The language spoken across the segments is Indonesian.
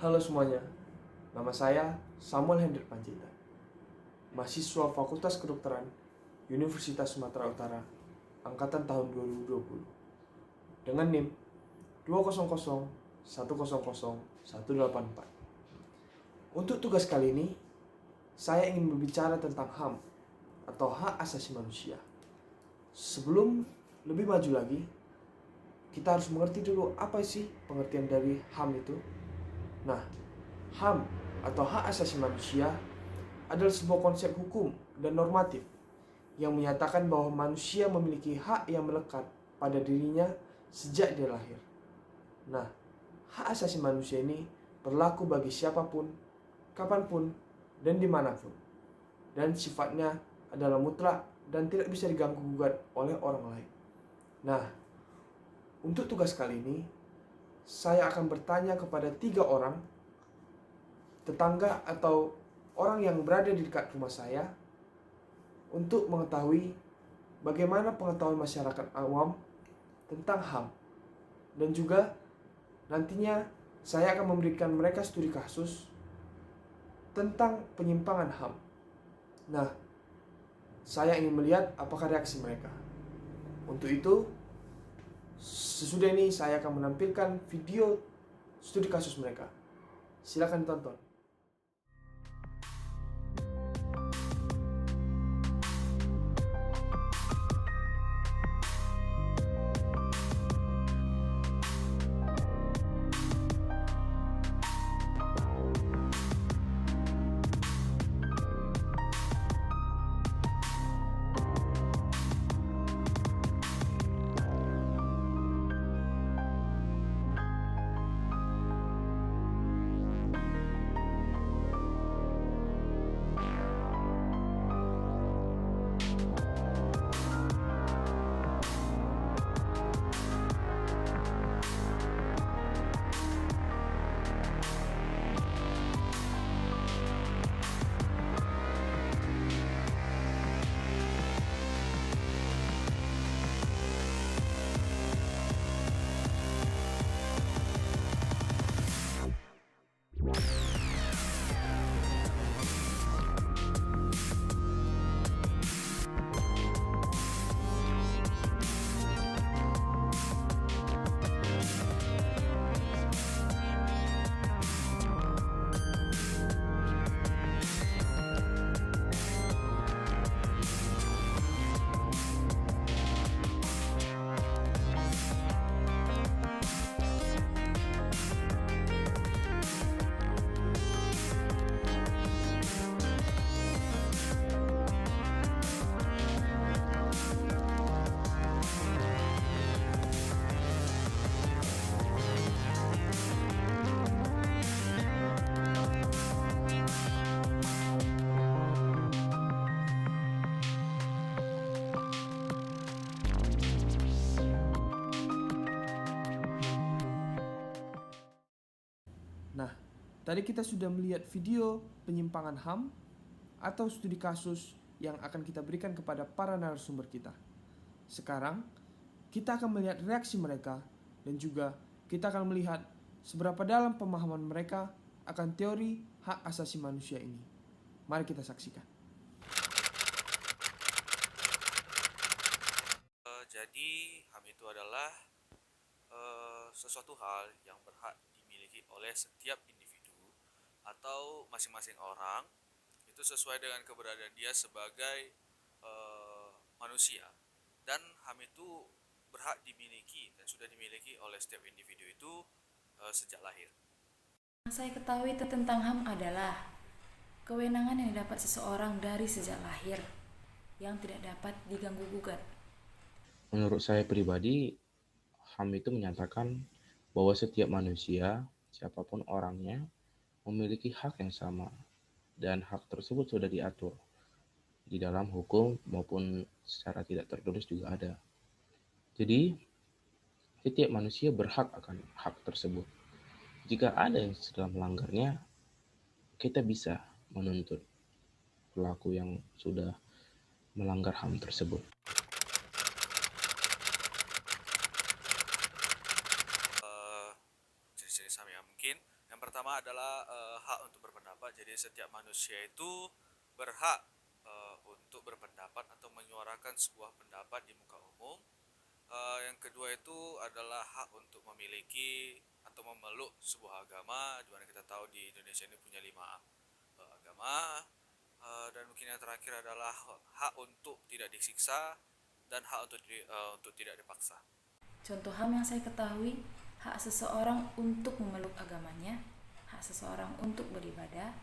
Halo semuanya, nama saya Samuel Hendrik Panjaitan, mahasiswa Fakultas Kedokteran Universitas Sumatera Utara, angkatan tahun 2020, dengan NIM 200100184. Untuk tugas kali ini, saya ingin berbicara tentang HAM atau Hak Asasi Manusia. Sebelum lebih maju lagi, kita harus mengerti dulu apa sih pengertian dari HAM itu. Nah, HAM atau Hak Asasi Manusia adalah sebuah konsep hukum dan normatif yang menyatakan bahwa manusia memiliki hak yang melekat pada dirinya sejak dia lahir. Nah, hak asasi manusia ini berlaku bagi siapapun, kapanpun, dan dimanapun. Dan sifatnya adalah mutlak dan tidak bisa diganggu-gugat oleh orang lain. Nah, untuk tugas kali ini, saya akan bertanya kepada 3 orang, tetangga atau orang yang berada di dekat rumah saya, untuk mengetahui bagaimana pengetahuan masyarakat awam tentang HAM. Dan juga nantinya saya akan memberikan mereka studi kasus tentang penyimpangan HAM. Nah, saya ingin melihat apakah reaksi mereka. Untuk itu, sesudah ini saya akan menampilkan video studi kasus mereka. Silakan tonton. Nah, tadi kita sudah melihat video penyimpangan HAM atau studi kasus yang akan kita berikan kepada para narasumber kita. Sekarang, kita akan melihat reaksi mereka dan juga kita akan melihat seberapa dalam pemahaman mereka akan teori hak asasi manusia ini. Mari kita saksikan. Jadi HAM itu adalah sesuatu hal yang berhak dimiliki oleh setiap individu atau masing-masing orang itu sesuai dengan keberadaan dia sebagai manusia, dan HAM itu berhak dimiliki dan sudah dimiliki oleh setiap individu itu sejak lahir. Yang saya ketahui tentang HAM adalah kewenangan yang didapat seseorang dari sejak lahir yang tidak dapat diganggu-gugat. Menurut saya pribadi, HAM itu menyatakan bahwa setiap manusia, siapapun orangnya, memiliki hak yang sama, dan hak tersebut sudah diatur di dalam hukum maupun secara tidak tertulis juga ada. Jadi, setiap manusia berhak akan hak tersebut. Jika ada yang sedang melanggarnya, kita bisa menuntut pelaku yang sudah melanggar HAM tersebut. Jenis-jenis HAM ya, mungkin yang pertama pertama adalah hak untuk berpendapat. Jadi setiap manusia itu berhak untuk berpendapat atau menyuarakan sebuah pendapat di muka umum. Yang kedua itu adalah hak untuk memiliki atau memeluk sebuah agama, di mana kita tahu di Indonesia ini punya 5 agama. Dan mungkin yang terakhir adalah hak untuk tidak disiksa dan hak untuk tidak dipaksa. Contoh HAM yang saya ketahui, hak seseorang untuk memeluk agamanya, hak seseorang untuk beribadah,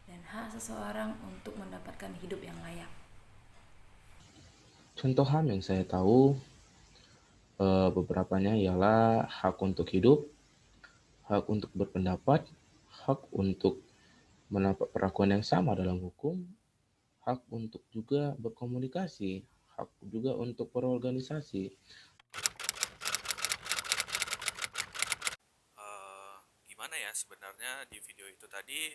dan hak seseorang untuk mendapatkan hidup yang layak. Contoh HAM yang saya tahu beberapanya ialah hak untuk hidup, hak untuk berpendapat, hak untuk mendapat perlakuan yang sama dalam hukum, hak untuk juga berkomunikasi, hak juga untuk berorganisasi. Gimana ya sebenarnya di video itu tadi,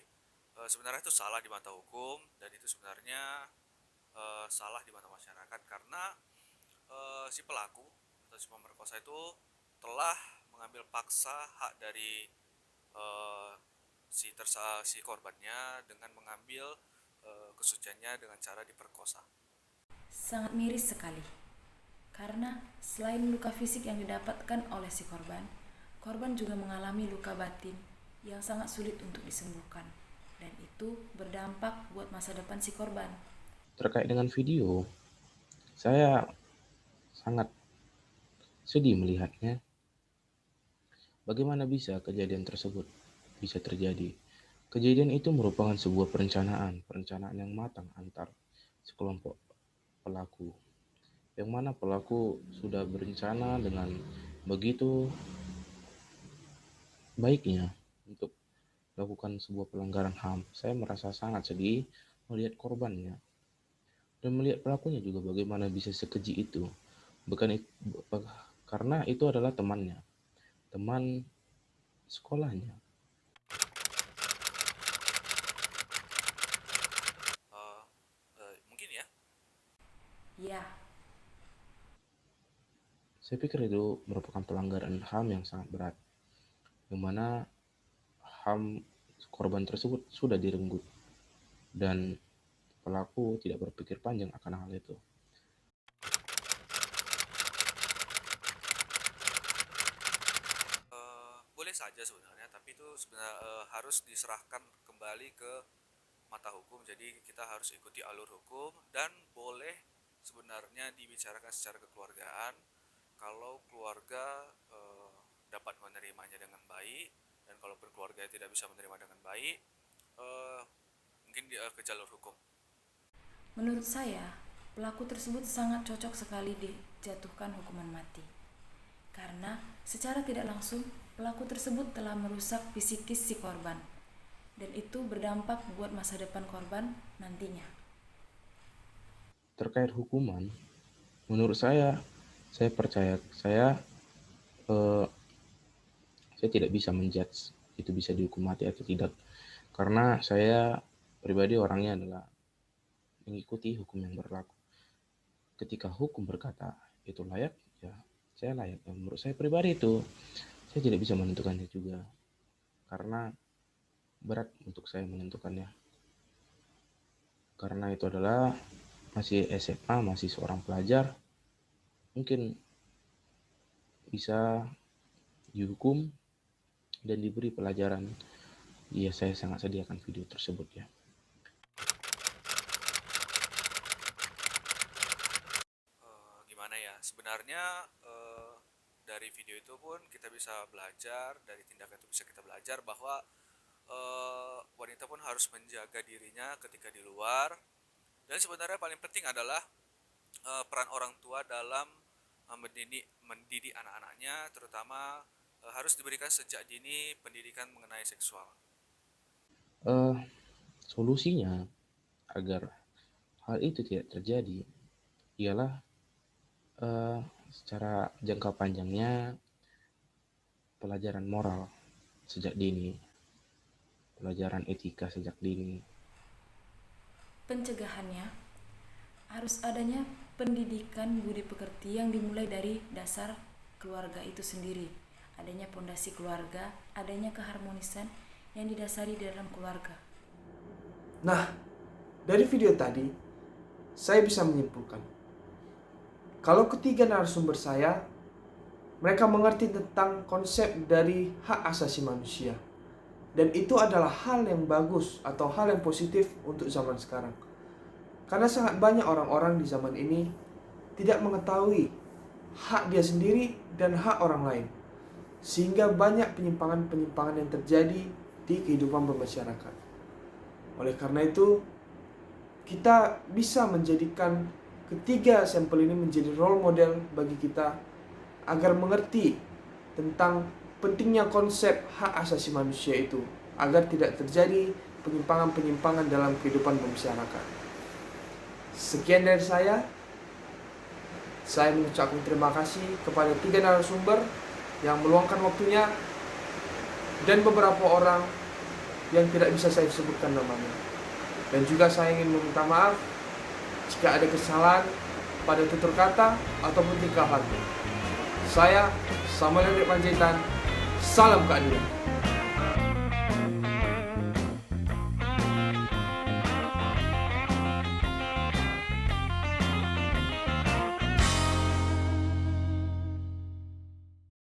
sebenarnya itu salah di mata hukum dan itu sebenarnya salah di mata masyarakat karena si pelaku atau si pemerkosa itu telah mengambil paksa hak dari eh, si korbannya dengan mengambil kesuciannya dengan cara diperkosa. Sangat miris sekali, karena selain luka fisik yang didapatkan oleh si korban, korban juga mengalami luka batin yang sangat sulit untuk disembuhkan, dan itu berdampak buat masa depan si korban. Terkait dengan video, saya sangat sedih melihatnya. Bagaimana bisa kejadian tersebut bisa terjadi? Kejadian itu merupakan sebuah perencanaan yang matang antar sekelompok pelaku, yang mana pelaku sudah berencana dengan begitu baiknya untuk melakukan sebuah pelanggaran HAM. Saya merasa sangat sedih melihat korbannya dan melihat pelakunya juga bagaimana bisa sekeji itu. Karena itu adalah temannya, teman sekolahnya. Mungkin ya. Ya, Saya pikir itu merupakan pelanggaran HAM yang sangat berat, yang mana HAM korban tersebut sudah direnggut dan pelaku tidak berpikir panjang akan hal itu. Boleh saja sebenarnya, tapi itu sebenarnya harus diserahkan kembali ke mata hukum. Jadi kita harus ikuti alur hukum dan boleh sebenarnya dibicarakan secara kekeluargaan. Kalau keluarga dapat menerimanya dengan baik, dan kalau keluarga tidak bisa menerima dengan baik, mungkin ke jalur hukum. menurut saya, pelaku tersebut sangat cocok sekali dijatuhkan hukuman mati. Karena secara tidak langsung, pelaku tersebut telah merusak psikis si korban, dan itu berdampak buat masa depan korban nantinya. Terkait hukuman, menurut saya percaya saya tidak bisa menjudge itu bisa dihukum mati atau tidak, karena saya pribadi orangnya adalah mengikuti hukum yang berlaku. Ketika hukum berkata itu layak, ya saya layak. Dan menurut saya pribadi itu saya tidak bisa menentukannya juga, karena berat untuk saya menentukannya. Karena itu adalah masih SMA, masih seorang pelajar, mungkin bisa dihukum dan diberi pelajaran. Iya, saya sangat sedih akan video tersebut ya. Gimana ya? Sebenarnya dari video itu pun kita bisa belajar, dari tindakan itu bisa kita belajar bahwa wanita pun harus menjaga dirinya ketika di luar. Dan sebenarnya paling penting adalah peran orang tua dalam mendidik anak-anaknya, terutama harus diberikan sejak dini pendidikan mengenai seksual. Solusinya agar hal itu tidak terjadi ialah secara jangka panjangnya pelajaran moral sejak dini, pelajaran etika sejak dini. Pencegahannya harus adanya pendidikan budi pekerti yang dimulai dari dasar keluarga itu sendiri. Adanya pondasi keluarga, adanya keharmonisan yang didasari di dalam keluarga. Nah, dari video tadi, saya bisa menyimpulkan, kalau ketiga narasumber saya, mereka mengerti tentang konsep dari hak asasi manusia. Dan itu adalah hal yang bagus atau hal yang positif untuk zaman sekarang. Karena sangat banyak orang-orang di zaman ini tidak mengetahui hak dia sendiri dan hak orang lain. Sehingga banyak penyimpangan-penyimpangan yang terjadi di kehidupan bermasyarakat. Oleh karena itu, kita bisa menjadikan ketiga sampel ini menjadi role model bagi kita agar mengerti tentang pentingnya konsep hak asasi manusia itu, agar tidak terjadi penyimpangan-penyimpangan dalam kehidupan bermasyarakat. Sekian dari saya mengucapkan terima kasih kepada tiga narasumber yang meluangkan waktunya dan beberapa orang yang tidak bisa saya sebutkan namanya. Dan juga saya ingin meminta maaf jika ada kesalahan pada tutur kata ataupun tingkah laku. Saya Samuel Hendrik Panjaitan, salam keadilan.